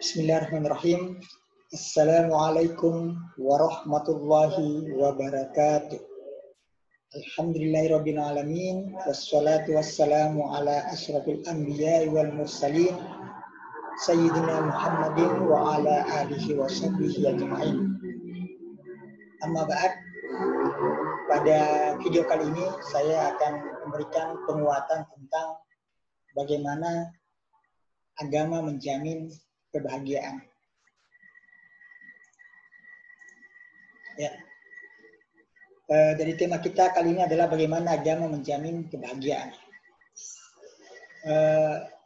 Bismillahirrahmanirrahim. Assalamualaikum warahmatullahi wabarakatuh. Alhamdulillahirabbil alamin wassalatu wassalamu ala asyrafil anbiya'i wal mursalin sayyidina Muhammadin wa ala alihi wa sahbihi ajma'in. Amma ba'd. Pada video kali ini saya akan memberikan penguatan tentang bagaimana agama menjamin kebahagiaan. Ya. Dari tema kita kali ini adalah bagaimana agama menjamin kebahagiaan.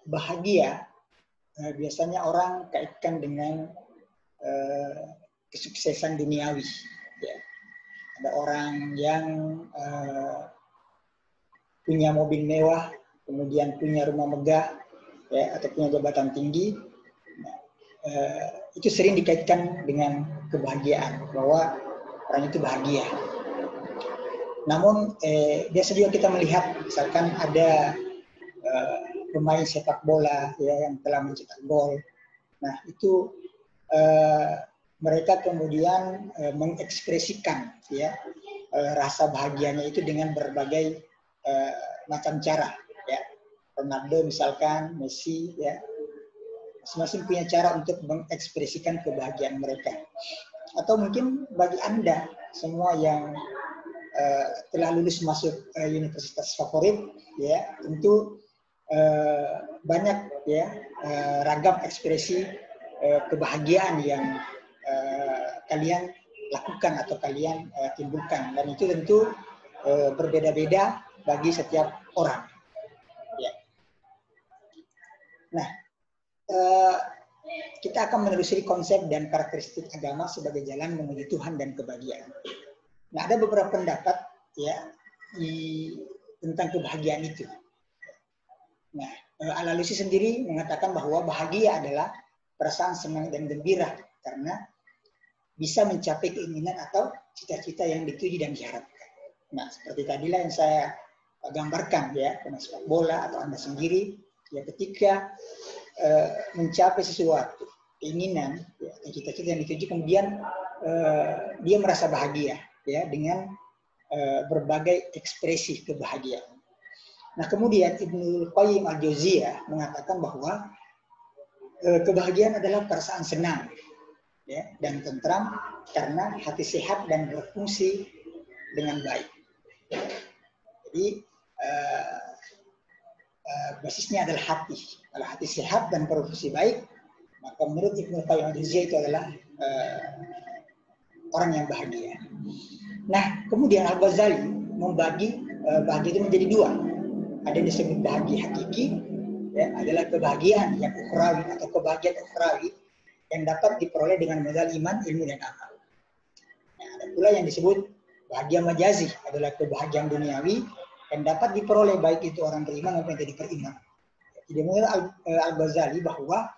Bahagia biasanya orang kaitkan dengan kesuksesan duniawi. Ya. Ada orang yang punya mobil mewah, kemudian punya rumah megah, ya, atau punya jabatan tinggi, itu sering dikaitkan dengan kebahagiaan, bahwa orang itu bahagia. Namun biasa juga kita melihat, misalkan ada pemain sepak bola ya, yang telah mencetak gol. Nah itu mereka kemudian mengekspresikan ya rasa bahagianya itu dengan berbagai macam cara. Ya. Ronaldo misalkan, Messi, ya, masing-masing punya cara untuk mengekspresikan kebahagiaan mereka. Atau mungkin bagi Anda semua yang telah lulus masuk universitas favorit, ya, tentu banyak ya ragam ekspresi kebahagiaan yang kalian lakukan atau kalian timbulkan, dan itu tentu berbeda-beda bagi setiap orang. Ya. Nah, kita akan menelusuri konsep dan karakteristik agama sebagai jalan menuju Tuhan dan kebahagiaan. Nah, ada beberapa pendapat ya tentang kebahagiaan itu. Nah, Al-Alusi sendiri mengatakan bahwa bahagia adalah perasaan senang dan gembira karena bisa mencapai keinginan atau cita-cita yang dituju dan diharapkan. Nah, seperti tadilah yang saya gambarkan ya, pemain sepak bola atau Anda sendiri, ya ketika mencapai sesuatu keinginan, ya, cita-cita yang dituju, kemudian dia merasa bahagia ya dengan berbagai ekspresi kebahagiaan. Nah, kemudian Ibnu Qayyim al-Jauziyah mengatakan bahwa kebahagiaan adalah perasaan senang ya dan tentram karena hati sehat dan berfungsi dengan baik. Jadi basisnya adalah hati. Kalau hati sehat dan berfungsi baik, maka menurut Ibnu Qayyim al-Jauziyah itu adalah orang yang bahagia. Nah, kemudian Al-Ghazali membagi bahagia itu menjadi dua. Ada yang disebut bahagia hakiki, ya, adalah kebahagiaan yang ukhrawi atau kebahagiaan ukhrawi yang dapat diperoleh dengan modal iman, ilmu, dan amal. Nah, ada pula yang disebut bahagia majazi, adalah kebahagiaan duniawi yang dapat diperoleh baik itu orang beriman maupun tidak beriman. Jadi menurut Al-Ghazali bahwa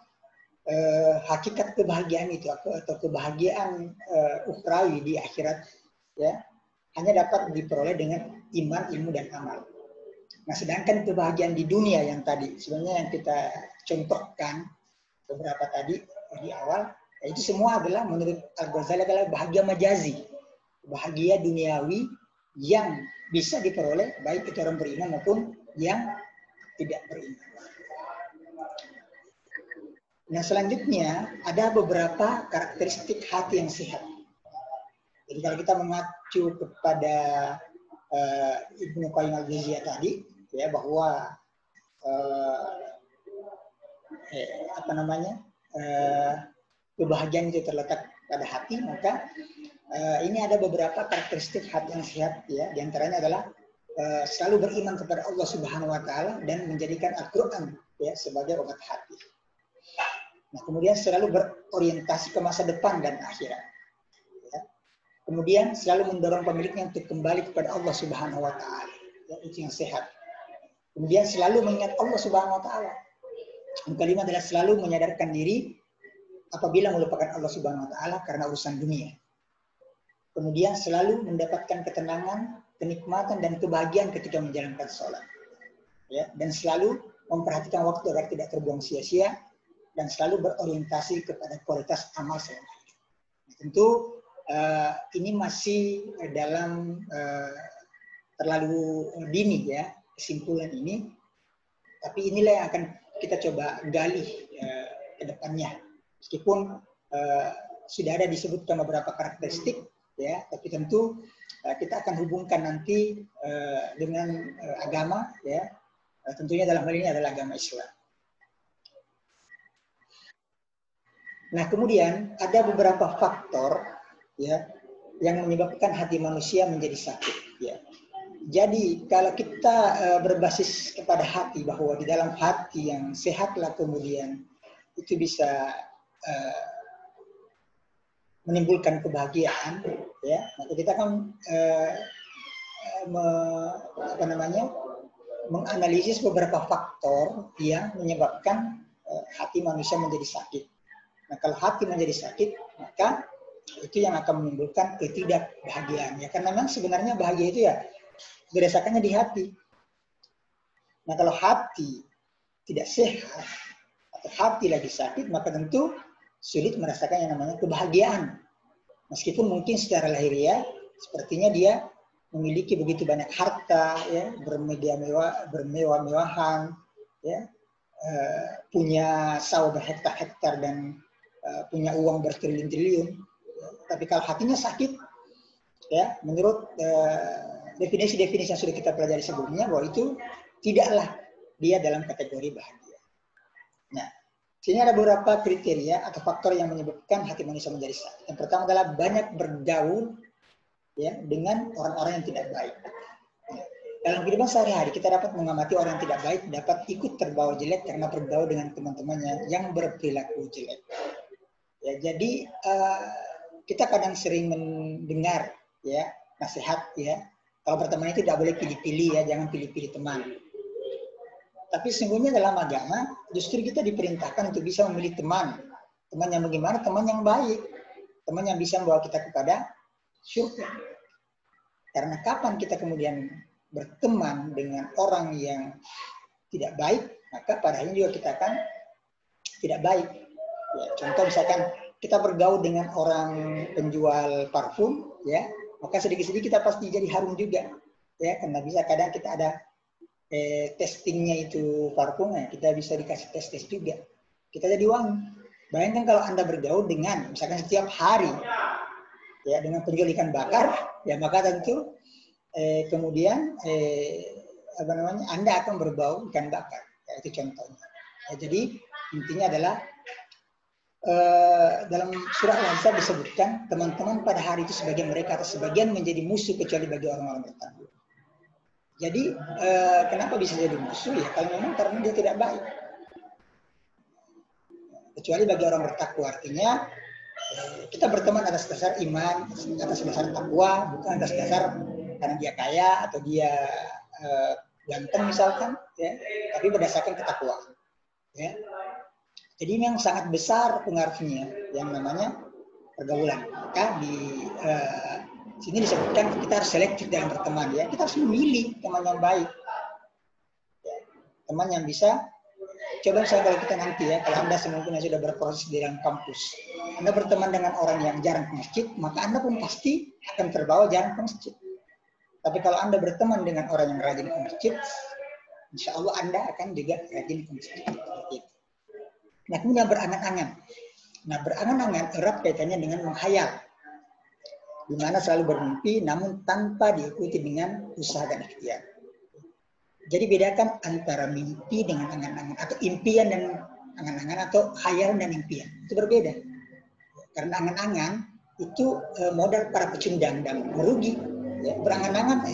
hakikat kebahagiaan itu atau kebahagiaan ukhrawi di akhirat ya hanya dapat diperoleh dengan iman, ilmu, dan amal. Nah, sedangkan kebahagiaan di dunia yang tadi sebenarnya yang kita contohkan beberapa tadi di awal, ya itu semua adalah menurut Al-Ghazali adalah bahagia majazi, bahagia duniawi yang bisa diperoleh baik itu orang beriman maupun yang tidak beriman. Nah, selanjutnya ada beberapa karakteristik hati yang sehat. Jadi kalau kita mengacu kepada Ibnu Qayyim al-Jauziyah tadi, ya bahwa kebahagiaan itu terletak pada hati, maka ini ada beberapa karakteristik hati yang sehat, ya. Di antaranya adalah selalu beriman kepada Allah Subhanahu Wa Taala dan menjadikan Al-Quran ya sebagai obat hati. Nah, kemudian selalu berorientasi ke masa depan dan akhirat. Ya. Kemudian selalu mendorong pemiliknya untuk kembali kepada Allah Subhanahu Wa Taala. Ya, itu yang sehat. Kemudian selalu mengingat Allah Subhanahu Wa Taala. Yang kelima adalah selalu menyadarkan diri apabila melupakan Allah Subhanahu Wa Taala karena urusan dunia. Kemudian selalu mendapatkan ketenangan, kenikmatan, dan kebahagiaan ketika menjalankan sholat. Ya, dan selalu memperhatikan waktu agar tidak terbuang sia-sia. dan selalu berorientasi kepada kualitas amal selama hidup. Nah, tentu ini masih dalam terlalu dini ya kesimpulan ini, tapi inilah yang akan kita coba gali ke depannya. Meskipun sudah ada disebutkan beberapa karakteristik ya, tapi tentu kita akan hubungkan nanti dengan agama ya. Tentunya dalam hal ini adalah agama Islam. Nah, kemudian ada beberapa faktor ya yang menyebabkan hati manusia menjadi sakit ya. Jadi kalau kita berbasis kepada hati, bahwa di dalam hati yang sehatlah kemudian itu bisa menimbulkan kebahagiaan ya, maka kita akan menganalisis beberapa faktor yang menyebabkan hati manusia menjadi sakit. Nah, kalau hati menjadi sakit, maka itu yang akan menimbulkan ketidakbahagiaan ya, karena memang sebenarnya bahagia itu ya berdasarkannya di hati. Nah, kalau hati tidak sehat atau hati lagi sakit, maka tentu sulit merasakan yang namanya kebahagiaan. Meskipun mungkin secara lahiriah sepertinya dia memiliki begitu banyak harta ya, bermewah-mewahan ya, punya sawah berhektar-hektar dan punya uang bertriliun-triliun. Tapi kalau hatinya sakit ya, menurut definisi-definisi yang sudah kita pelajari sebelumnya, bahwa itu tidaklah dia dalam kategori bahagia. Nah, sini ada beberapa kriteria atau faktor yang menyebabkan hati manusia menjadi sakit. Yang pertama adalah banyak bergaul ya dengan orang-orang yang tidak baik. Dalam kehidupan sehari-hari kita dapat mengamati orang yang tidak baik dapat ikut terbawa jelek karena bergaul dengan teman-temannya yang berperilaku jelek. Ya, jadi kita kadang sering mendengar ya nasihat ya, kalau berteman itu tidak boleh pilih-pilih ya, jangan pilih-pilih teman. Tapi sesungguhnya dalam agama justru kita diperintahkan untuk bisa memilih teman. Teman yang bagaimana? Teman yang baik. Teman yang bisa membawa kita kepada surga. Karena kapan kita kemudian berteman dengan orang yang tidak baik, maka pada akhirnya juga kita akan tidak baik. Ya, contoh misalkan kita bergaul dengan orang penjual parfum, ya, maka sedikit-sedikit kita pasti jadi harum juga. Ya, karena bisa kadang kita ada testingnya itu parfumnya, kita bisa dikasih tes juga, kita jadi wangi. Bayangkan kalau Anda bergaul dengan misalkan setiap hari ya dengan penjual ikan bakar, ya maka tentu kemudian Anda akan berbau ikan bakar. Ya, itu contohnya. Ya, jadi intinya adalah dalam surah Al-Ahzab disebutkan teman-teman pada hari itu sebagian mereka atau sebagian menjadi musuh kecuali bagi orang-orang bertakwa. Jadi kenapa bisa jadi musuh ya? Kalau memang karena dia tidak baik. Kecuali bagi orang bertakwa, artinya kita berteman atas dasar iman, atas dasar takwa, bukan atas dasar karena dia kaya atau dia ganteng misalkan, ya, tapi berdasarkan ketakwaan. Ya. Jadi ini yang sangat besar pengaruhnya yang namanya pergaulan. Maka di sini disebutkan kita harus selektif dalam berteman ya. Kita harus memilih teman yang baik. Ya. Teman yang bisa, coba misalnya kalau kita nanti ya, kalau Anda semungkin sudah berproses di dalam kampus, Anda berteman dengan orang yang jarang ke masjid, maka Anda pun pasti akan terbawa jarang ke masjid. Tapi kalau Anda berteman dengan orang yang rajin ke masjid, insya Allah Anda akan juga rajin ke masjid. Nah, kemudian berangan-angan. Nah, berangan-angan erat kaitannya dengan menghayal, di mana selalu bermimpi namun tanpa diikuti dengan usaha dan ikhtiar. Jadi bedakan antara mimpi dengan angan-angan, atau impian dan angan-angan, atau khayalan dan impian. Itu berbeda. Karena angan-angan itu modal para pecundang dan merugi. Ya, berangan-angan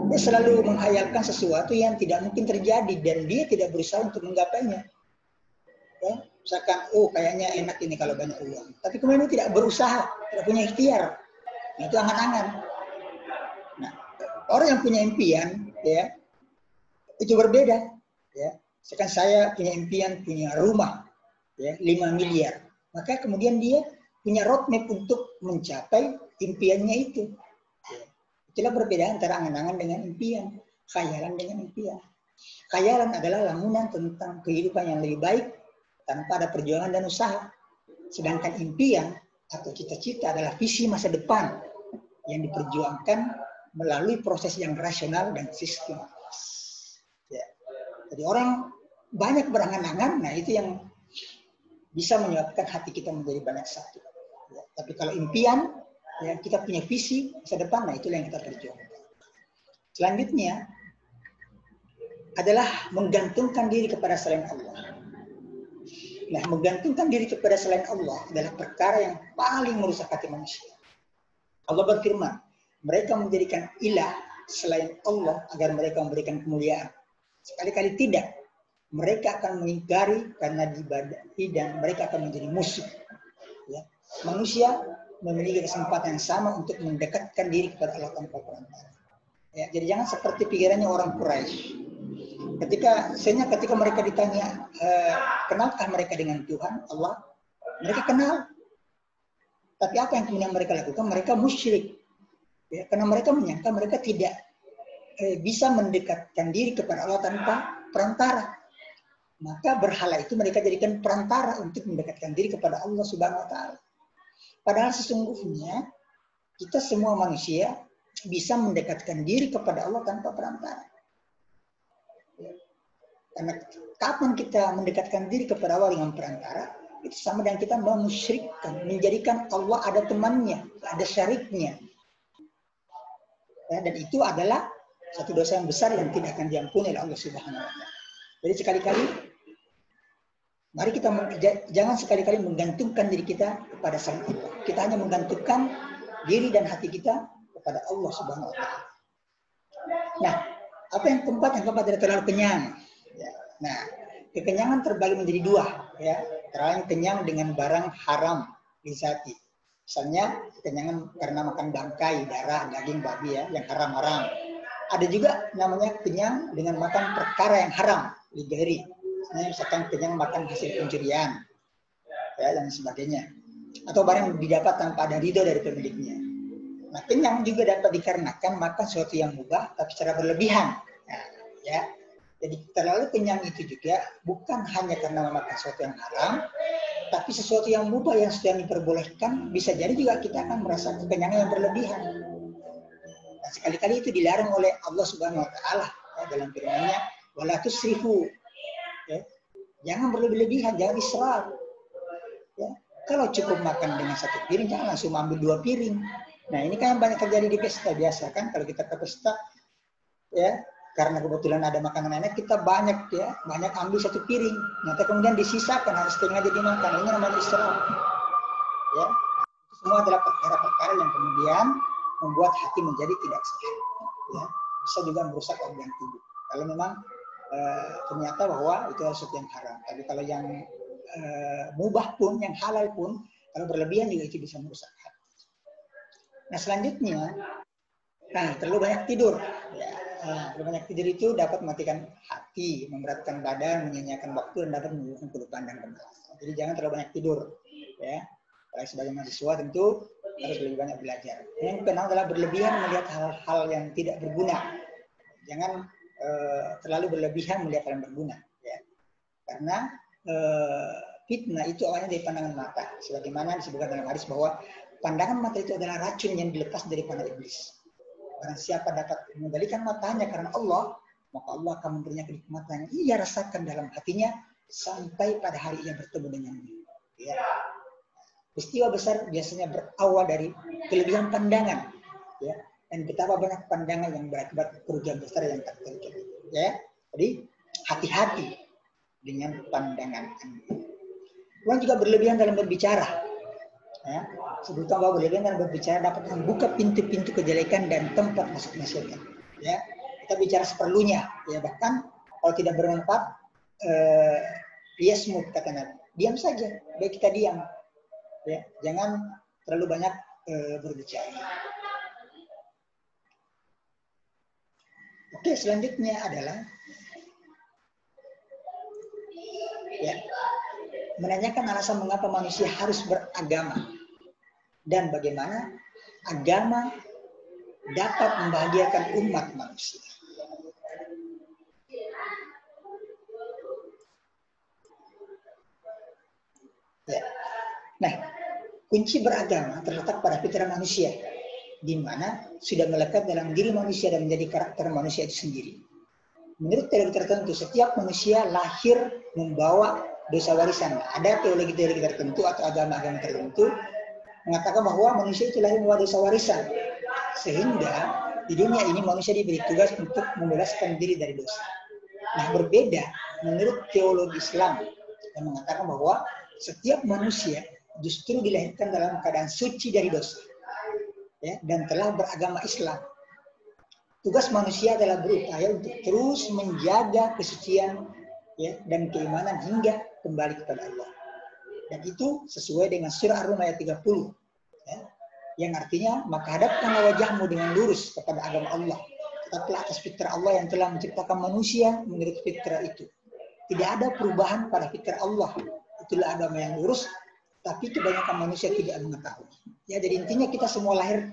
dia selalu menghayalkan sesuatu yang tidak mungkin terjadi dan dia tidak berusaha untuk menggapainya. Ya, misalkan, oh kayaknya enak ini kalau banyak uang. Tapi kemudian dia tidak berusaha, tidak punya ikhtiar. Nah, itu angan-angan. Nah, orang yang punya impian, ya, itu berbeda. Ya, misalkan saya punya impian punya rumah, ya, 5 miliar. Maka kemudian dia punya roadmap untuk mencapai impiannya itu. Ya. Itulah perbedaan antara angan-angan dengan impian, khayalan dengan impian. Khayalan adalah lamunan tentang kehidupan yang lebih baik, tanpa ada perjuangan dan usaha. Sedangkan impian atau cita-cita adalah visi masa depan yang diperjuangkan melalui proses yang rasional dan sistematis. Ya. Jadi orang banyak berangan-angan, nah itu yang bisa menyebabkan hati kita menjadi banyak satu. Ya. Tapi kalau impian, ya kita punya visi masa depan, nah itulah yang kita perjuangkan. Selanjutnya adalah menggantungkan diri kepada selain Allah. Nah, menggantungkan diri kepada selain Allah adalah perkara yang paling merusak hati manusia. Allah berfirman, mereka menjadikan ilah selain Allah agar mereka memberikan kemuliaan. Sekali-kali tidak. Mereka akan mengingkari karena diibadahi dan mereka akan menjadi musuh. Ya. Manusia memiliki kesempatan yang sama untuk mendekatkan diri kepada Allah tanpa perantara. Ya, jadi jangan seperti pikirannya orang Quraisy. Ketika mereka ditanya, kenalkah mereka dengan Tuhan Allah? Mereka kenal. Tapi apa yang kemudian mereka lakukan? Mereka musyrik. Ya, karena mereka menyangka mereka tidak bisa mendekatkan diri kepada Allah tanpa perantara. Maka berhala itu mereka jadikan perantara untuk mendekatkan diri kepada Allah Subhanahu wa Ta'ala. Padahal sesungguhnya kita semua manusia bisa mendekatkan diri kepada Allah tanpa perantara. Karena kapan kita mendekatkan diri kepada Allah dengan perantara, itu sama dengan kita memusyrikkan, menjadikan Allah ada temannya, ada syariknya. Ya, dan itu adalah satu dosa yang besar yang tidak akan diampuni oleh Allah Subhanahu wa Ta'ala. Jadi sekali-kali mari kita jangan sekali-kali menggantungkan diri kita kepada selain Allah. Kita hanya menggantungkan diri dan hati kita kepada Allah Subhanahu wa Ta'ala. Nah, apa yang keempat adalah terlalu kenyang. Ya. Nah, kekenyangan terbagi menjadi dua. Ya. Terlalu kenyang dengan barang haram lizati. Misalnya kekenyangan karena makan bangkai, darah, daging babi ya, yang haram-haram. Ada juga namanya kenyang dengan makan perkara yang haram, ligari. Misalkan kenyang makan hasil pencurian, ya, dan sebagainya. Atau barang yang didapat tanpa ada ridho dari pemiliknya. Nah, kenyang juga dapat dikarenakan makan sesuatu yang mubah tapi secara berlebihan. Nah, ya. Jadi terlalu kenyang itu juga bukan hanya karena memakan sesuatu yang haram, tapi sesuatu yang mubah yang sudah diperbolehkan, bisa jadi juga kita akan merasa kekenyangan yang berlebihan. Nah, sekali-kali itu dilarang oleh Allah Subhanahu wa Ta'ala ya, dalam firman-Nya, wala tusrifu. Ya. Jangan berlebihan, jangan israf. Ya. Kalau cukup makan dengan satu piring, jangan langsung ambil 2 piring. Nah, ini kan yang banyak terjadi di pesta biasa kan, kalau kita ke pesta ya, karena kebetulan ada makanan enak, kita banyak ambil 1 piring. Nanti kemudian disisakan, harus setengah jadi makan. Ini namanya israf. Ya. Itu semua adalah perkara-perkara yang kemudian membuat hati menjadi tidak sehat. Ya. Bisa juga merusak organ tubuh. Kalau memang ternyata bahwa itu sesuatu yang haram. Tapi kalau yang mubah pun, yang halal pun, kalau berlebihan juga itu bisa merusak hati. Nah, selanjutnya, terlalu banyak tidur. Ya. Terlalu banyak tidur itu dapat mematikan hati, memberatkan badan, menyanyiakan waktu, dan dapat menimbulkan kelupaan dan kemalasan. Jadi jangan terlalu banyak tidur. Ya. Sebagai mahasiswa tentu harus lebih banyak belajar. Yang kedua adalah berlebihan melihat hal-hal yang tidak berguna. Jangan terlalu berlebihan melihat hal yang berguna. Ya. Karena fitnah itu awalnya dari pandangan mata. Sebagaimana disebutkan dalam hadis bahwa pandangan mata itu adalah racun yang dilepas dari panah iblis. Barang siapa dapat mengendalikan matanya karena Allah, maka Allah akan memberinya kenikmatan yang ia rasakan dalam hatinya sampai pada hari ia bertemu dengannya. Ya. Peristiwa besar biasanya berawal dari kelebihan pandangan, ya, dan betapa banyak pandangan yang berakibat kerugian besar yang terjadi. Ya, jadi hati-hati dengan pandangan Anda. Kemudian juga berlebihan dalam berbicara. Ya, sebutkan bahwa berlebihan dalam berbicara dapat membuka pintu-pintu kejelekan dan tempat masuknya setan. Ya, kita bicara seperlunya. Ya, bahkan kalau tidak bermanfaat, yasmut kata Nabi, diam saja. Baik kita diam. Ya, jangan terlalu banyak berbicara. Oke, selanjutnya adalah ya, menanyakan alasan mengapa manusia harus beragama dan bagaimana agama dapat membahagiakan umat manusia. Nah, kunci beragama terletak pada fitrah manusia, di mana sudah melekat dalam diri manusia dan menjadi karakter manusia itu sendiri. Menurut teori tertentu, setiap manusia lahir membawa dosa warisan. Ada teologi-teologi tertentu atau agama-agama tertentu mengatakan bahwa manusia itu lahir membawa dosa warisan. Sehingga di dunia ini manusia diberi tugas untuk membebaskan diri dari dosa. Nah, berbeda menurut teologi Islam yang mengatakan bahwa setiap manusia justru dilahirkan dalam keadaan suci dari dosa, ya, dan telah beragama Islam. Tugas manusia adalah berupaya untuk terus menjaga kesucian, ya, dan keimanan hingga kembali kepada Allah. Dan itu sesuai dengan surah Ar-Rum ayat 30, ya, yang artinya, maka hadapkanlah wajahmu dengan lurus kepada agama Allah. Tetaplah atas fitrah Allah yang telah menciptakan manusia menurut fitrah itu. Tidak ada perubahan pada fitrah Allah. Itulah agama yang lurus, tapi kebanyakan manusia tidak mengetahui. Ya, jadi intinya kita semua lahir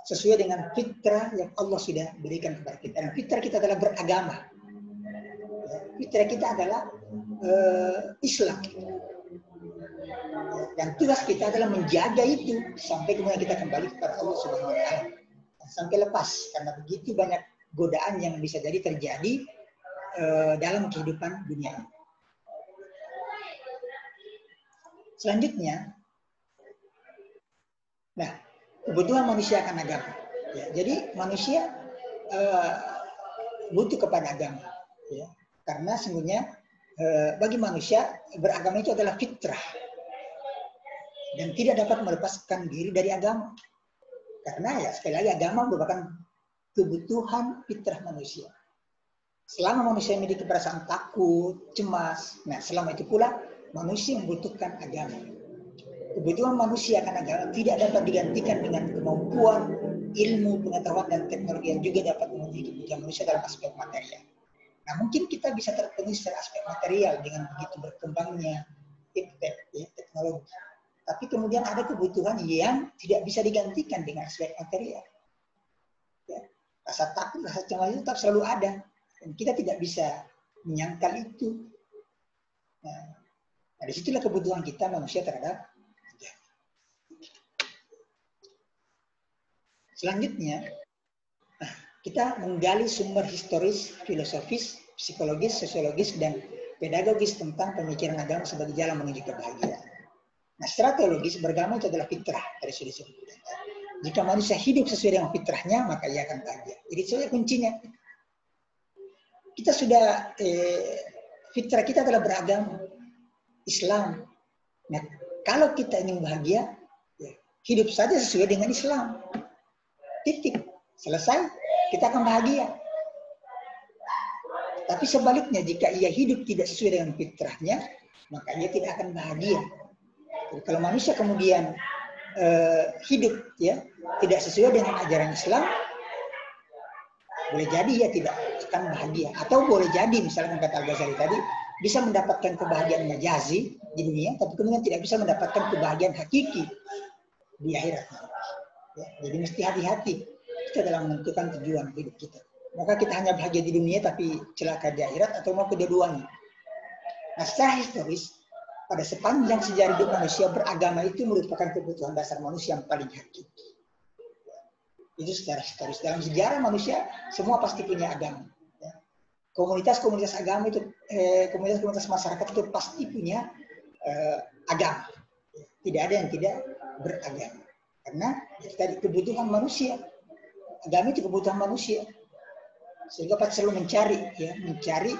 sesuai dengan fitrah yang Allah sudah berikan kepada kita. Dan fitrah kita adalah beragama. Ya, fitrah kita adalah Islam. Dan tugas kita adalah menjaga itu sampai kemudian kita kembali kepada Allah Subhanahu wa taala. Sampai lepas, karena begitu banyak godaan yang bisa jadi terjadi dalam kehidupan dunia ini. Selanjutnya, nah, kebutuhan manusia akan agama. Ya, jadi manusia butuh kepada agama, ya, karena sesungguhnya bagi manusia beragama itu adalah fitrah dan tidak dapat melepaskan diri dari agama. Karena ya sekali lagi agama merupakan kebutuhan fitrah manusia. Selama manusia memiliki perasaan takut, cemas, nah selama itu pula manusia membutuhkan agama. Kebutuhan manusia akan agama tidak dapat digantikan dengan kemampuan, ilmu, pengetahuan, dan teknologi yang juga dapat memenuhi kebutuhan manusia dalam aspek material. Nah, mungkin kita bisa terpenuhi secara aspek material dengan begitu berkembangnya teknologi. Tapi kemudian ada kebutuhan yang tidak bisa digantikan dengan aspek material. Ya, rasa takut, rasa cemas itu tetap selalu ada. Dan kita tidak bisa menyangkal itu. Nah, disitulah kebutuhan kita manusia terhadap agama. Selanjutnya, kita menggali sumber historis, filosofis, psikologis, sosiologis, dan pedagogis tentang pemikiran agama sebagai jalan menuju kebahagiaan. Nah, secara teologis, beragama itu adalah fitrah dari sudut pandang. Jika manusia hidup sesuai dengan fitrahnya, maka ia akan bahagia. Jadi itu kuncinya. Kita sudah, fitrah kita adalah beragama, Islam. Nah, kalau kita ingin bahagia, ya, hidup saja sesuai dengan Islam. Titik. Selesai, kita akan bahagia. Tapi sebaliknya, jika ia hidup tidak sesuai dengan fitrahnya, maka ia tidak akan bahagia. Jadi, kalau manusia kemudian hidup ya tidak sesuai dengan ajaran Islam, boleh jadi ia tidak akan bahagia. Atau boleh jadi, misalnya kata Al-Ghazali tadi, bisa mendapatkan kebahagiaan majazi di dunia, tapi kemudian tidak bisa mendapatkan kebahagiaan hakiki di akhirat. Ya, jadi mesti hati-hati kita dalam menentukan tujuan hidup kita. Maka kita hanya bahagia di dunia tapi celaka di akhirat, atau mau kedua-duanya. Nah, secara historis, pada sepanjang sejarah hidup manusia, beragama itu merupakan kebutuhan dasar manusia yang paling hakiki. Itu secara historis. Dalam sejarah manusia, semua pasti punya agama. Ya. Komunitas-komunitas agama itu, komunitas-komunitas masyarakat itu pasti punya agama. Tidak ada yang tidak beragama. Karena ya, tadi kebutuhan manusia. Agama itu kebutuhan manusia. Sehingga pasti selalu mencari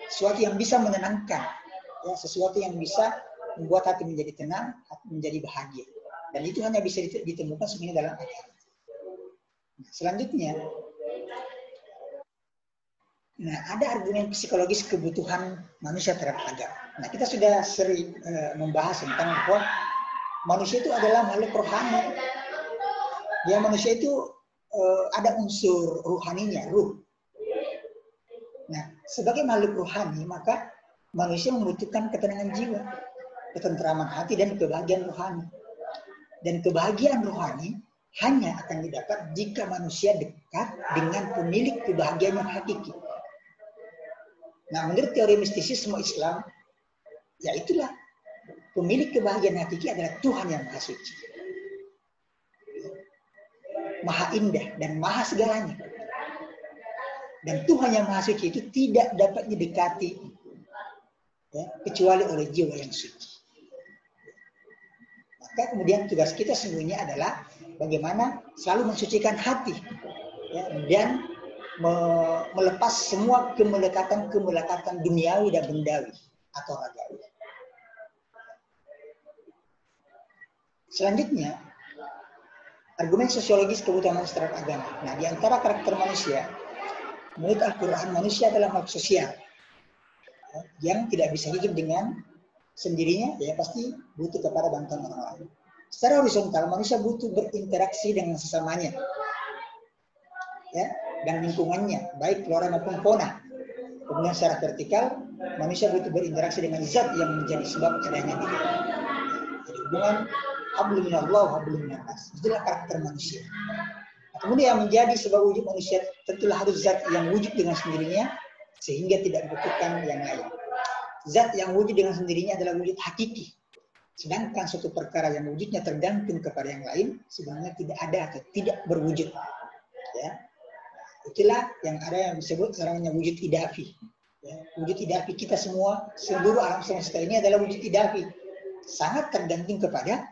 sesuatu yang bisa menenangkan. Ya, sesuatu yang bisa membuat hati menjadi tenang, hati menjadi bahagia. Dan itu hanya bisa ditemukan sebenarnya dalam agama. Selanjutnya, nah ada argumen psikologis kebutuhan manusia terhadap agama. Nah, kita sudah sering membahas tentang bahwa manusia itu adalah makhluk rohani. Ya, manusia itu ada unsur rohaninya, ruh. Nah, sebagai makhluk rohani, maka manusia membutuhkan ketenangan jiwa, ketentraman hati, dan kebahagiaan rohani. Dan kebahagiaan rohani hanya akan didapat jika manusia dekat dengan pemilik kebahagiaan yang hakiki. Nah, menurut teori mistisisme Islam, ya itulah pemilik kebahagiaan hakiki adalah Tuhan yang Maha Suci, Maha Indah dan Maha segalanya. Dan Tuhan yang Maha Suci itu tidak dapat didekati ya, kecuali oleh jiwa yang suci. Maka kemudian tugas kita sesungguhnya adalah bagaimana selalu mensucikan hati ya, dan melepas semua kemelekatan duniawi dan bendawi atau ragawi. Selanjutnya, argumen sosiologis kebutuhan terhadap agama. Nah, di antara karakter manusia, menurut Al-Quran, manusia adalah makhluk sosial yang tidak bisa hidup dengan sendirinya, ya pasti butuh kepada bantuan orang lain. Secara horizontal, manusia butuh berinteraksi dengan sesamanya, ya, dan lingkungannya, baik flora maupun fauna. Kemudian secara vertikal, manusia butuh berinteraksi dengan zat yang menjadi sebab adanya diri. Jadi hubungan hablum minallah, hablum minannas. Itulah karakter manusia. Kemudian yang menjadi sebab wujud manusia tentulah harus zat yang wujud dengan sendirinya sehingga tidak membutuhkan yang lain. Zat yang wujud dengan sendirinya adalah wujud hakiki. Sedangkan suatu perkara yang wujudnya tergantung kepada yang lain sebenarnya tidak ada atau tidak berwujud. Ya. Itulah yang ada yang disebut namanya wujud idafi. Ya. Wujud idafi kita semua, seluruh alam semesta ini adalah wujud idafi. Sangat tergantung kepada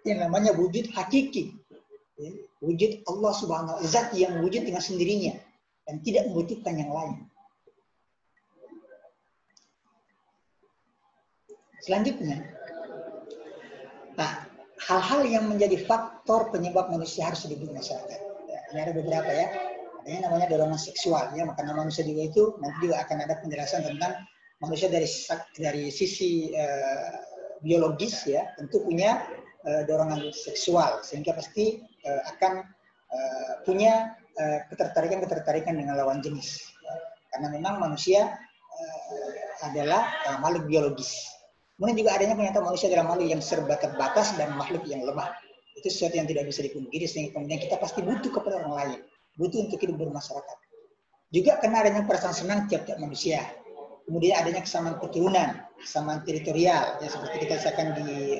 yang namanya wujud hakiki. Ya, wujud Allah Subhanahu wa Ta'ala, zat yang wujud dengan sendirinya dan tidak membutuhkan yang lain. Selanjutnya, nah, hal-hal yang menjadi faktor penyebab manusia harus hidup di masyarakat. Ya, ini ada beberapa ya. Ada yang namanya dorongan seksual ya, maka manusia juga itu nanti juga akan ada penjelasan tentang manusia dari sisi biologis ya, tentu punya dorongan seksual sehingga pasti akan punya ketertarikan dengan lawan jenis ya. Karena memang manusia adalah makhluk biologis. Kemudian juga adanya pernyataan manusia adalah makhluk yang serba terbatas dan makhluk yang lemah. Itu sesuatu yang tidak bisa dipungkiri sehingga kemudian kita pasti butuh kepada orang lain, butuh untuk hidup bermasyarakat. Juga karena adanya perasaan senang tiap-tiap manusia. Kemudian adanya kesamaan keturunan, kesamaan teritorial ya, seperti kita misalkan di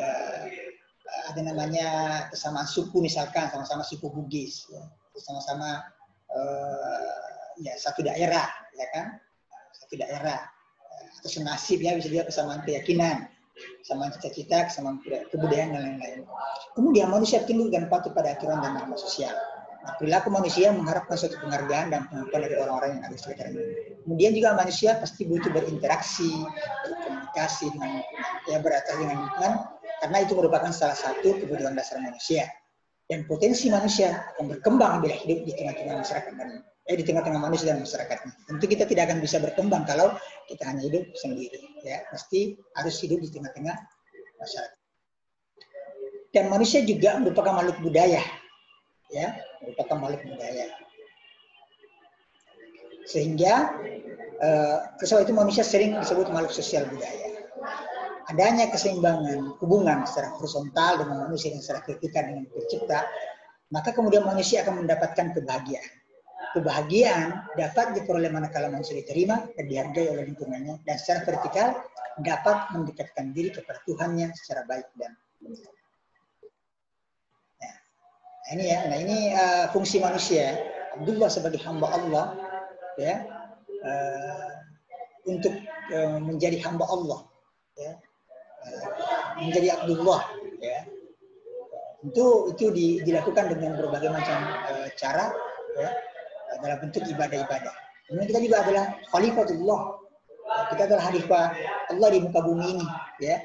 ada namanya kesamaan suku misalkan, sama-sama suku Bugis, ya. Sama-sama ya satu daerah, ya kan, satu daerah atau senasib ya, bisa juga kesamaan keyakinan, kesamaan cita-cita, kesamaan kebudayaan dan lain-lain. Kemudian manusia tunduk dan patuh pada aturan dan norma sosial. Nah, perilaku manusia mengharapkan suatu penghargaan dan pengakuan dari orang-orang yang ada di sekitarnya. Kemudian juga manusia pasti butuh berinteraksi, berkomunikasi dengan ya beratasi dengan lingkungan. Karena itu merupakan salah satu kebutuhan dasar manusia. Dan potensi manusia akan berkembang bila hidup di tengah-tengah masyarakat dan di tengah-tengah manusia dan masyarakatnya. Tentu kita tidak akan bisa berkembang kalau kita hanya hidup sendiri. Ya, pasti harus hidup di tengah-tengah masyarakat. Dan manusia juga merupakan makhluk budaya. Ya, merupakan makhluk budaya. Sehingga sebab itu manusia sering disebut makhluk sosial budaya. Adanya keseimbangan hubungan secara horizontal dengan manusia dan secara vertikal dengan pencipta, maka kemudian manusia akan mendapatkan kebahagiaan. Kebahagiaan dapat diperoleh manakala manusia diterima dan dihargai oleh lingkungannya, dan secara vertikal dapat mendekatkan diri kepada Tuhannya secara baik dan benar. Nah, ini ya, nah ini fungsi manusia. Abdullah sebagai hamba Allah, ya, untuk menjadi hamba Allah, ya. Menjadi Abdullah ya. Tentu itu dilakukan dengan berbagai macam cara ya, dalam bentuk ibadah-ibadah. Kemudian kita juga adalah khalifatullah. Kita adalah khalifah Allah di muka bumi ini ya,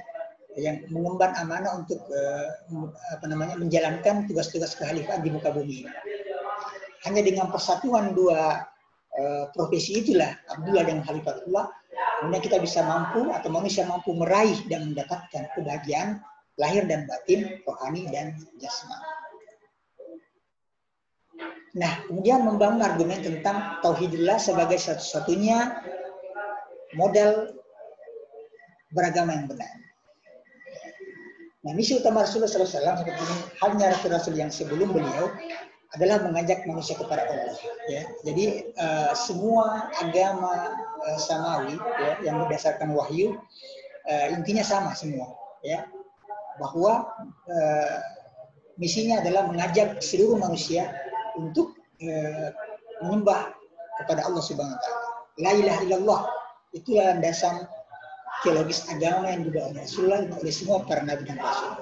yang mengemban amanah untuk menjalankan tugas-tugas kekhalifahan di muka bumi ini. Hanya dengan persatuan dua profesi itulah Abdullah dan khalifatullah, kemudian kita bisa mampu atau manusia mampu meraih dan mendapatkan kebahagiaan lahir dan batin, rohani dan jasmani. Nah, kemudian membangun argumen tentang tauhidillah sebagai satu-satunya modal beragama yang benar. Nah, misi utama Rasulullah SAW seperti ini, halnya Rasul-Rasul yang sebelum beliau adalah mengajak manusia kepada Allah. Ya. Jadi semua agama samawi ya, yang berdasarkan wahyu intinya sama semua. Ya. bahwa misinya adalah mengajak seluruh manusia untuk menyembah kepada Allah Subhanahu wa taala. La ilaha illallah itu landasan teologis agama yang dibawa oleh Rasulullah dan oleh semua para nabi dan rasul.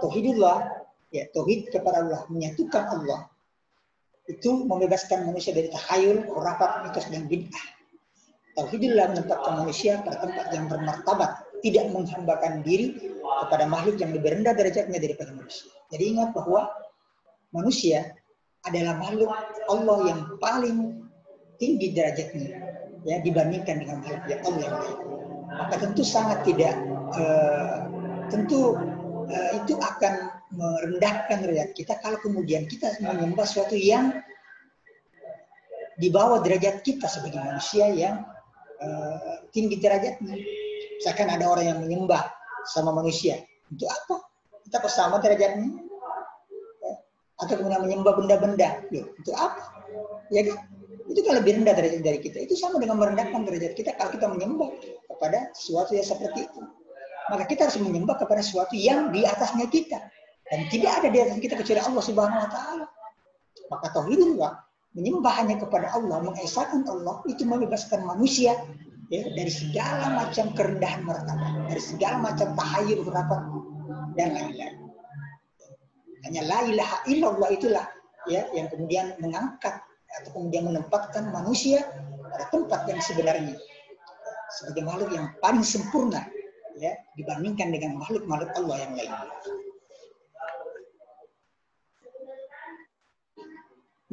Tauhidullah, ya tauhid kepada Allah, menyatukan Allah, itu membebaskan manusia dari takhayul, khurafat, mitos dan bid'ah. Tauhidullah menempatkan manusia pada tempat yang bermartabat, tidak menghambakan diri kepada makhluk yang lebih rendah derajatnya daripada manusia. Jadi ingat bahwa manusia adalah makhluk Allah yang paling tinggi derajatnya, ya dibandingkan dengan makhluk yang Allah yang lain. Maka tentu sangat tidak, itu akan merendahkan derajat kita kalau kemudian kita menyembah sesuatu yang di bawah derajat kita sebagai manusia yang tinggi derajatnya. Misalkan ada orang yang menyembah sama manusia, untuk apa? Kita bersama derajatnya. Atau kemudian menyembah benda-benda, untuk apa? Ya kan? Itu kan lebih rendah derajat dari kita. Itu sama dengan merendahkan derajat kita kalau kita menyembah kepada sesuatu yang seperti itu. Maka kita harus menyembah kepada sesuatu yang di atasnya kita. Dan tidak ada di atas kita kecuali Allah Subhanahu wa taala. Maka tauhidullah, menyembah hanya kepada Allah, mengesahkan Allah, itu membebaskan manusia ya, dari segala macam kerendahan martabat, dari segala macam tahayul, khurafat dan lain-lain. Hanya la ilaha illallah itulah ya yang kemudian mengangkat atau kemudian menempatkan manusia pada tempat yang sebenarnya sebagai makhluk yang paling sempurna ya dibandingkan dengan makhluk-makhluk Allah yang lain.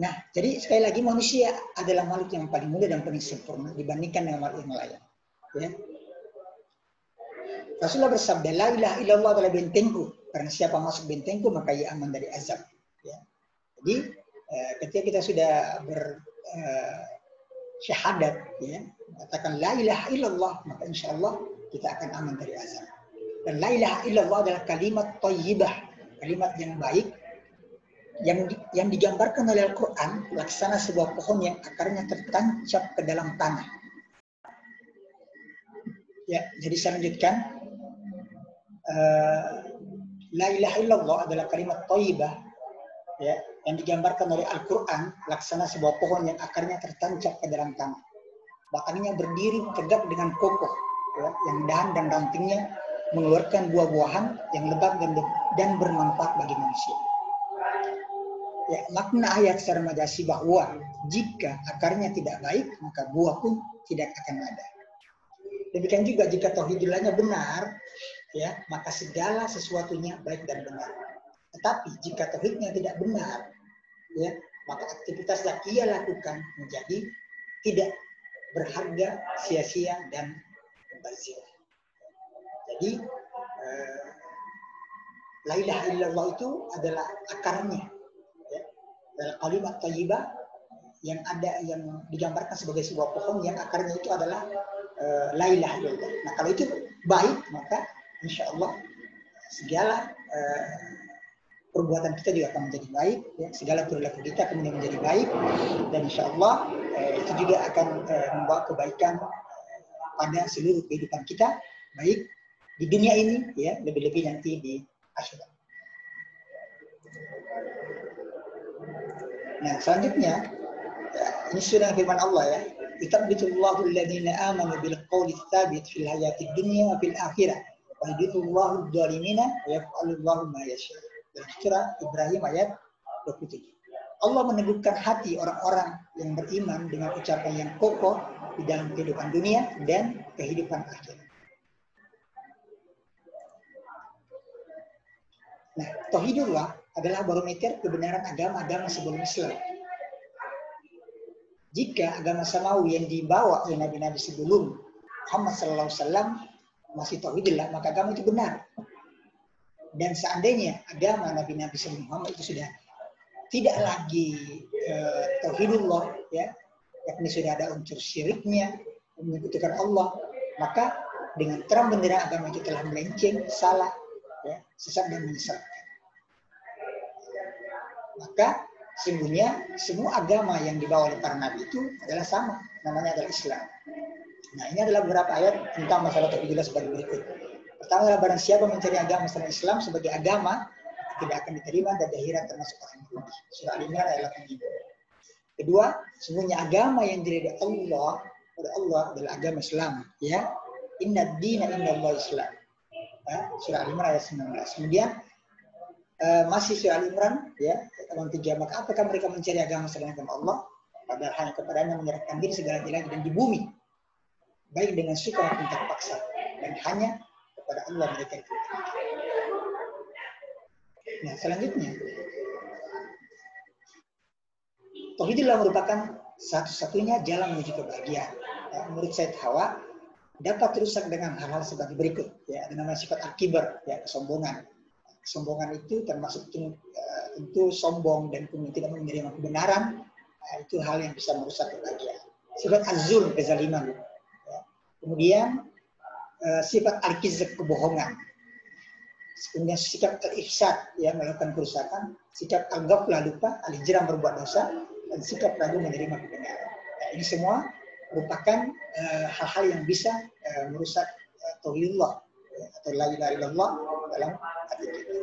Nah, jadi sekali lagi manusia adalah makhluk yang paling mulia dan paling sempurna dibandingkan dengan makhluk yang lain. Ya. Rasulullah bersabda, la ilaha illallah adalah bentengku. Karena siapa masuk bentengku maka ia aman dari azab. Ya. Jadi ketika kita sudah bersyahadat, ya, katakan la ilaha illallah, maka insya Allah kita akan aman dari azab. Dan la ilaha illallah adalah kalimat thayyibah, kalimat yang baik, yang digambarkan oleh Al-Quran laksana sebuah pohon yang akarnya tertancap ke dalam tanah. Ya, jadi saya lanjutkan. La ilaha illallah adalah kalimat thayyibah ya, yang digambarkan oleh Al-Quran laksana sebuah pohon yang akarnya tertancap ke dalam tanah. Batangnya berdiri tegak dengan kokoh, ya, yang dahan dan rantingnya mengeluarkan buah-buahan yang lebat dan bermanfaat bagi manusia. Ya, makna ayat secara majasi bahwa jika akarnya tidak baik, maka buah pun tidak akan ada. Demikian juga jika tauhidullahnya benar, ya, maka segala sesuatunya baik dan benar. Tetapi jika tauhidnya tidak benar, ya, maka aktivitas yang ia lakukan menjadi tidak berharga, sia-sia dan mubazir. Jadi la ilaha illallah itu adalah akarnya, ya, adalah kalimat thayyibah yang digambarkan sebagai sebuah pohon yang akarnya itu adalah la ilaha illallah. Nah, kalau itu baik, maka insya Allah segala perbuatan kita juga akan menjadi baik, ya, segala perilaku kita kemudian menjadi baik, dan insya Allah itu juga akan membawa kebaikan pada seluruh kehidupan kita, baik di dunia ini, ya, lebih-lebih nanti di akhirat. Nah, selanjutnya, ya, ini sudah firman Allah ya. Yutsabitullahu alladziina aamanu bil qawli tsabit fil hayatid dunya wa fil akhirah. Wa yudhillullahu adh-dhalimina wa yaf'alullahu ma yasha'. Dalam surah Ibrahim ayat 27. Allah meneguhkan hati orang-orang yang beriman dengan ucapan yang kokoh di dalam kehidupan dunia dan kehidupan akhirat. Nah, tauhidullah adalah barometer kebenaran agama-agama sebelum Islam. Jika agama samawi yang dibawa oleh nabi-nabi sebelum Muhammad SAW masih tauhidullah, maka agama itu benar. Dan seandainya agama nabi-nabi sebelum Muhammad itu sudah tidak lagi tauhidullah, ya, yakni sudah ada unsur syiriknya, menyekutukan Allah, maka dengan terang benderang agama itu telah melenceng, salah, ya, sesat dan menyesatkan. Maka sesungguhnya semua agama yang dibawa oleh para nabi itu adalah sama, namanya adalah Islam. Nah, ini adalah beberapa ayat tentang masalah tauhidullah sebagai berikut. Pertama adalah barang siapa mencari agama selain Islam sebagai agama, tidak akan diterima dan di akhirat termasuk orang Yahudi. Surah Al-Imran ayat 8. Kedua, sesungguhnya agama yang diridhai Allah oleh Allah adalah agama Islam. Ya, Inna dina indallahi Islam. Surah Al-Imran ayat 19. Kemudian masih surah Al-Imran ya, ayat 3. Maka apakah mereka mencari agama selain agama Allah? Padahal hanya kepadanya menyerahkan diri segala jalan dan di bumi, baik dengan suka maupun terpaksa, dan hanya kepada Allah mereka itu. Nah, selanjutnya, tauhidillah merupakan satu-satunya jalan menuju kebahagiaan. Ya, menurut Said Hawa, dapat rusak dengan hal-hal sebagai berikut. Ya, ada namanya sifat al-kibar, ya, kesombongan. Kesombongan itu termasuk tentu sombong dan kemudian tidak menerima kebenaran. Nah, itu hal yang bisa merusak kebahagiaan. Sifat az-zulm, kezaliman. Ya. Kemudian sifat al-kizab, kebohongan. Kemudian sikap al-ifsad, ya, melakukan kerusakan. Sikap al-ghaflah, lupa, al-ijram, berbuat dosa, dan sikap ragu menerima kebenaran. Nah, ini semua merupakan hal-hal yang bisa merusak tauhidullah atau la ilaha illallah dalam hati kita.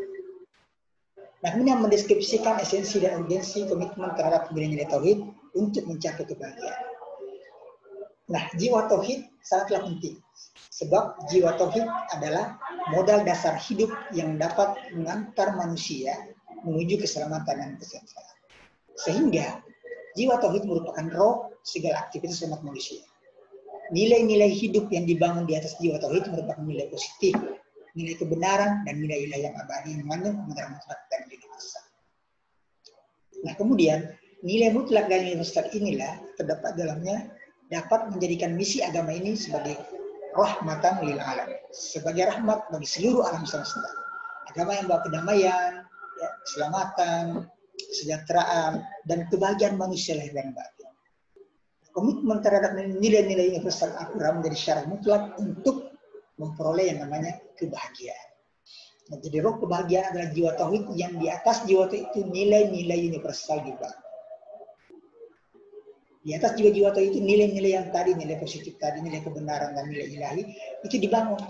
Nah, kemudian mendeskripsikan esensi dan urgensi komitmen terhadap nilai-nilai tauhid untuk mencapai kebahagiaan. Nah, jiwa tauhid sangatlah penting. Sebab jiwa tauhid adalah modal dasar hidup yang dapat mengantar manusia menuju keselamatan dan kesejahteraan. Sehingga jiwa tauhid merupakan roh segala aktivitas umat manusia. Nilai-nilai hidup yang dibangun di atas jiwa tauhid merupakan nilai positif, nilai kebenaran, dan nilai ilahi yang abadi yang mengandung kebenaran mutlak dan nilai universal. Nah, kemudian nilai mutlak dan nilai universal inilah terdapat dalamnya dapat menjadikan misi agama ini sebagai rahmatan lil alam, sebagai rahmat bagi seluruh alam semesta. Agama yang membawa kedamaian, ya, keselamatan, kesejahteraan, dan kebahagiaan manusia lahir dan batin. Komitmen terhadap nilai-nilai universal Al-Quran menjadi syarat mutlak untuk memperoleh yang namanya kebahagiaan. Nah, jadi roh kebahagiaan adalah jiwa tauhid yang di atas jiwa tauhid itu nilai-nilai universal juga. Di atas jiwa-jiwa tauhid itu nilai-nilai yang tadi, nilai positif tadi, nilai kebenaran dan nilai ilahi itu dibangun.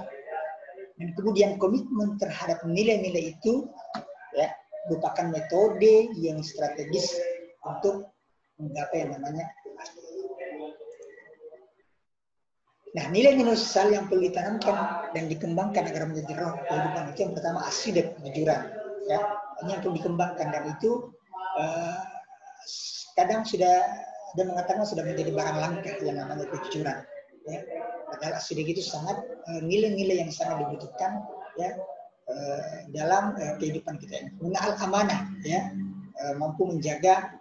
Dan kemudian komitmen terhadap nilai-nilai itu ya merupakan metode yang strategis untuk menggapai yang namanya kebahagiaan. Nah, nilai-nilai sosial yang perlu ditanamkan dan dikembangkan agar menjadi roh kehidupan itu yang pertama as-sidq, kejujuran. Ya, ini yang perlu dikembangkan dan itu kadang sudah ada mengatakan sudah menjadi barang langka yang namanya kejujuran. Ya, padahal as-sidq itu sangat nilai-nilai yang sangat dibutuhkan ya dalam kehidupan kita ini. Kemudian al-amanah, ya, mampu menjaga,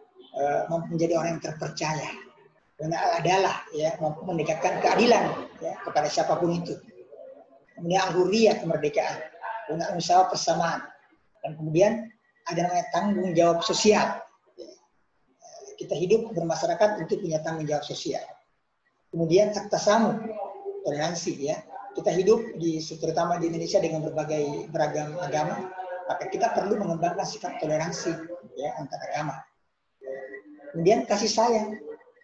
mampu menjadi orang yang terpercaya. Kemudian al-adalah, ya, mampu mendekatkan keadilan ya, kepada siapapun itu. Kemudian al-hurriyah, kemerdekaan. Kemudian al-musawah, persamaan. Dan kemudian ada namanya tanggung jawab sosial. Kita hidup bermasyarakat untuk punya tanggung jawab sosial. Kemudian at-tasamuh, toleransi, ya. Kita hidup terutama di Indonesia dengan beragam agama, maka kita perlu mengembangkan sikap toleransi ya antar agama. Kemudian kasih sayang,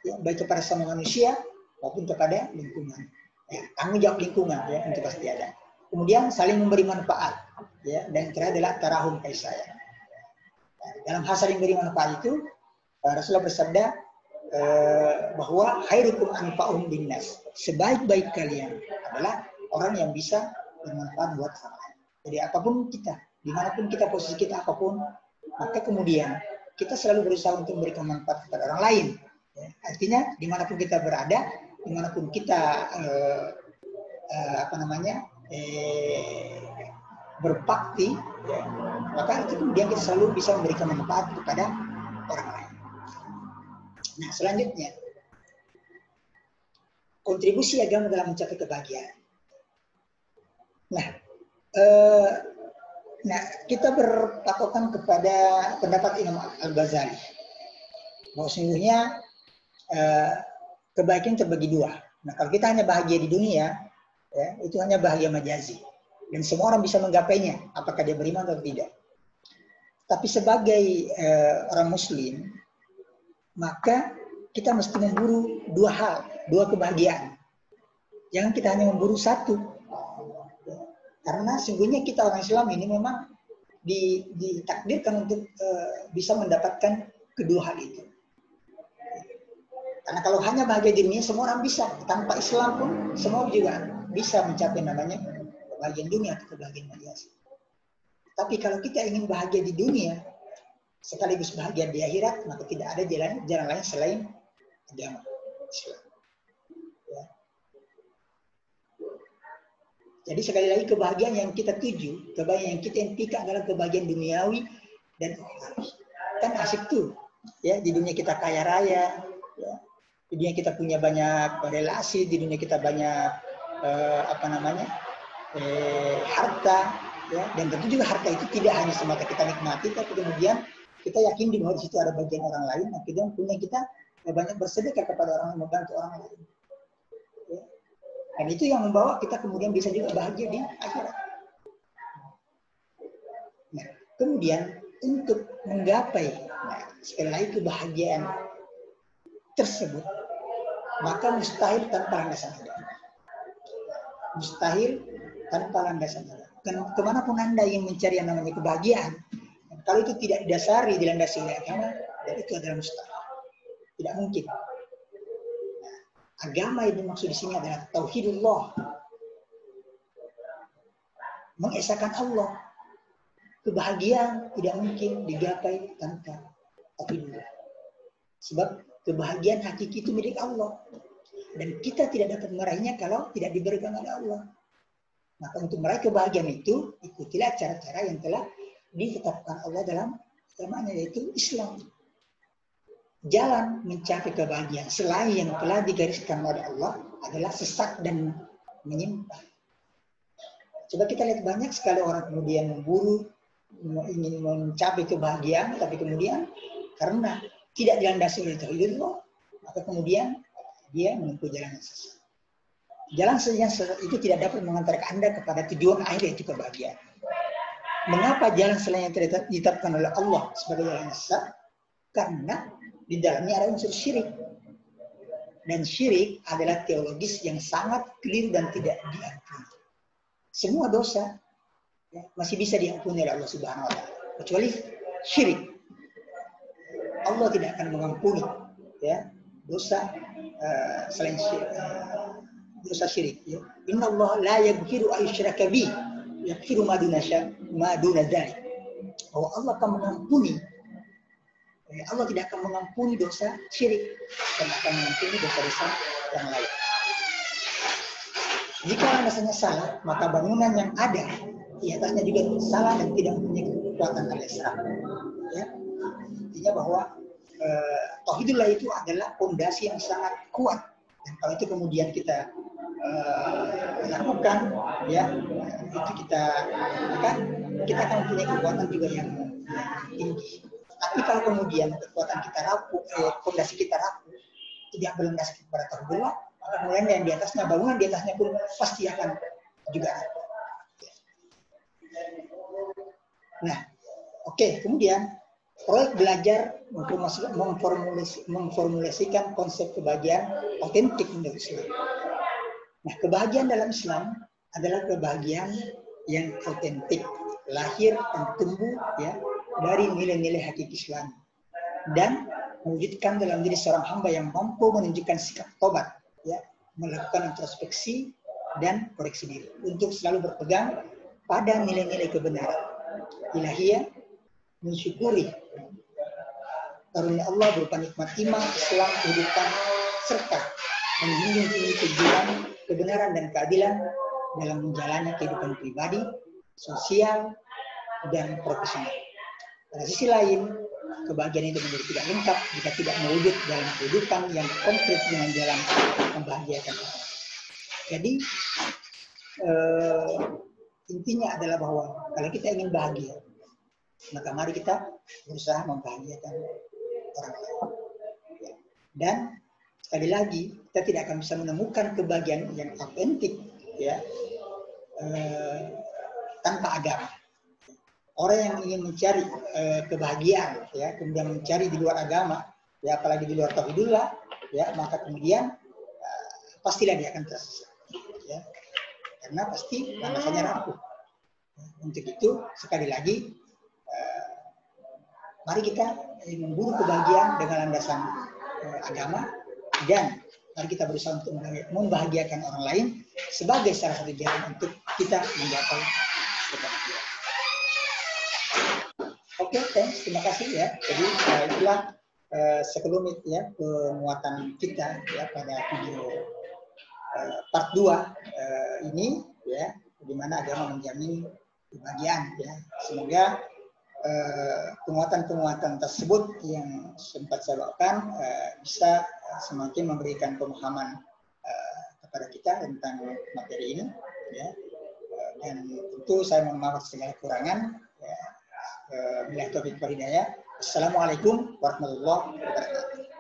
ya, baik kepada sama manusia maupun kepada lingkungan. Ya, tanggung jawab lingkungan ya itu pasti ada. Kemudian saling memberi manfaat, ya, dan yang terakhir adalah tarahum, kasih sayang. Nah, dalam hal saling memberi manfaat itu Rasulullah bersabda bahwa khairukum anfa'uhum linnas, sebaik-baik kalian adalah orang yang bisa bermanfaat buat orang lain. Jadi apapun kita, dimanapun kita, posisi kita apapun, maka kemudian kita selalu berusaha untuk memberikan manfaat kepada orang lain. Ya, artinya dimanapun kita berada, dimanapun kita berbakti, ya, maka itu kemudian kita selalu bisa memberikan manfaat kepada orang lain. Nah, selanjutnya kontribusi agama dalam mencapai kebahagiaan. Nah, kita berpatokan kepada pendapat Imam Al-Ghazali bahwa sesungguhnya kebahagiaan terbagi dua. Nah, kalau kita hanya bahagia di dunia, ya, itu hanya bahagia majazi, dan semua orang bisa menggapainya, apakah dia beriman atau tidak. Tapi sebagai orang Muslim, maka kita mesti memburu dua hal, dua kebahagiaan. Jangan kita hanya memburu satu. Karena sungguhnya kita orang Islam ini memang ditakdirkan untuk bisa mendapatkan kedua hal itu. Karena kalau hanya bahagia di dunia, semua orang bisa. Tanpa Islam pun, semua juga bisa mencapai namanya kebahagiaan dunia atau kebahagiaan biasa. Tapi kalau kita ingin bahagia di dunia, sekaligus bahagia di akhirat, maka tidak ada jalan lain selain agama Islam. Ya. Jadi sekali lagi kebahagiaan yang kita tuju, kebahagiaan yang kita impikan adalah kebahagiaan duniawi dan ukhrawi. Kan asik tuh, ya di dunia kita kaya raya, ya. Di dunia kita punya banyak relasi, di dunia kita banyak harta, ya. Dan tentu juga harta itu tidak hanya semata kita nikmati, tapi kemudian kita yakin di bahwa di situ ada bagian orang lain, akhirnya punya kita banyak bersedekah kepada orang lain, membantu orang lain. Ya. Dan itu yang membawa kita kemudian bisa juga bahagia di akhirat. Nah, kemudian untuk menggapai sekali lagi kebahagiaan tersebut, maka mustahil tanpa landasan agama. Mustahil tanpa landasan agama. Kemanapun Anda ingin mencari yang namanya kebahagiaan, kalau itu tidak didasari dilandasi oleh agama, dan itu adalah mustahil. Tidak mungkin. Nah, agama yang dimaksud di sini adalah tauhidullah. Mengesahkan Allah. Kebahagiaan tidak mungkin digapai tanpa tauhidullah. Sebab kebahagiaan hakiki itu milik Allah. Dan kita tidak dapat meraihnya kalau tidak diberikan oleh Allah. Maka untuk meraih kebahagiaan itu, ikutilah cara-cara yang telah ditetapkan Allah dalam agamanya, yaitu Islam. Jalan mencapai kebahagiaan selain yang telah digariskan oleh Allah adalah sesat dan menyimpang. Coba kita lihat banyak sekali orang kemudian memburu, ingin mencapai kebahagiaan, tapi kemudian karena tidak dilandasi oleh tauhidullah, maka kemudian dia menempuh jalan yang sesat. Jalan yang sesat itu tidak dapat mengantarkan Anda kepada tujuan akhir, yaitu kebahagiaan. Mengapa jalan selain yang ditetapkan oleh Allah sebagai jalan yang sesat? Karena di dalamnya ada unsur syirik. Dan syirik adalah teologis yang sangat keliru dan tidak diampuni. Semua dosa masih bisa diampuni oleh Allah Subhanahu wa Ta'ala, kecuali syirik. Allah tidak akan mengampuni dosa selain syirik, dosa syirik. Ya. Inna Allah la yaghfiru ayyushraka bi, yaghfiru ma duna dzalik. Bahwa Allah akan mengampuni. Allah tidak akan mengampuni dosa syirik dan akan mengampuni dosa-dosa yang lain. Jika landasannya salah, maka bangunan yang ada di atasnya juga salah dan tidak mempunyai kekuatan alias. Ya. Intinya bahwa tauhidullah itu adalah fondasi yang sangat kuat, dan kalau itu kemudian kita lakukan, ya itu kita akan mempunyai kekuatan juga yang tinggi. Tapi kalau kemudian kekuatan kita rapuh, fondasi kita rapuh, tidak berlandaskan kepada tauhidullah, maka kemudian yang di atasnya, bangunan di atasnya pun pasti akan juga rapuh. Nah, oke, kemudian proyek belajar memformulasikan konsep kebahagiaan otentik menurut Islam. Nah, kebahagiaan dalam Islam adalah kebahagiaan yang otentik, lahir dan tumbuh ya dari nilai-nilai hakiki Islam, dan mewujudkan dalam diri seorang hamba yang mampu menunjukkan sikap tobat, ya, melakukan introspeksi dan koreksi diri untuk selalu berpegang pada nilai-nilai kebenaran ilahiyah, mensyukuri karunia Allah berupa nikmat iman, Islam, kehidupan, serta menjunjung tinggi tujuan kebenaran dan keadilan dalam menjalani kehidupan pribadi, sosial, dan profesional. Pada sisi lain, kebahagiaan itu menjadi tidak lengkap jika tidak mewujud dalam kehidupan yang konkret dengan jalan membahagiakan orang. Jadi intinya adalah bahwa kalau kita ingin bahagia, maka mari kita berusaha membahagiakan orang lain. Dan sekali lagi, kita tidak akan bisa menemukan kebahagiaan yang autentik, ya, tanpa agama. Orang yang ingin mencari kebahagiaan, ya, kemudian mencari di luar agama, ya, apalagi di luar tauhidullah, ya, maka kemudian pastilah dia akan tersesat, ya, karena pasti landasannya rapuh. Untuk itu sekali lagi mari kita memburu kebahagiaan dengan landasan agama, dan mari kita berusaha untuk membahagiakan orang lain sebagai salah satu jalan untuk kita mencapai kebahagiaan. Oke, thanks, terima kasih ya. Jadi itulah sekelumit ya penguatan kita ya pada video part 2 ini ya, di mana agama menjamin kebahagiaan ya. Semoga penguatan-penguatan tersebut yang sempat saya bawakan bisa semakin memberikan pemahaman kepada kita tentang materi ini ya. Dan tentu saya mohon maaf segala kekurangan ya. Billahi taufiq wal hidayah. Assalamualaikum warahmatullahi wabarakatuh.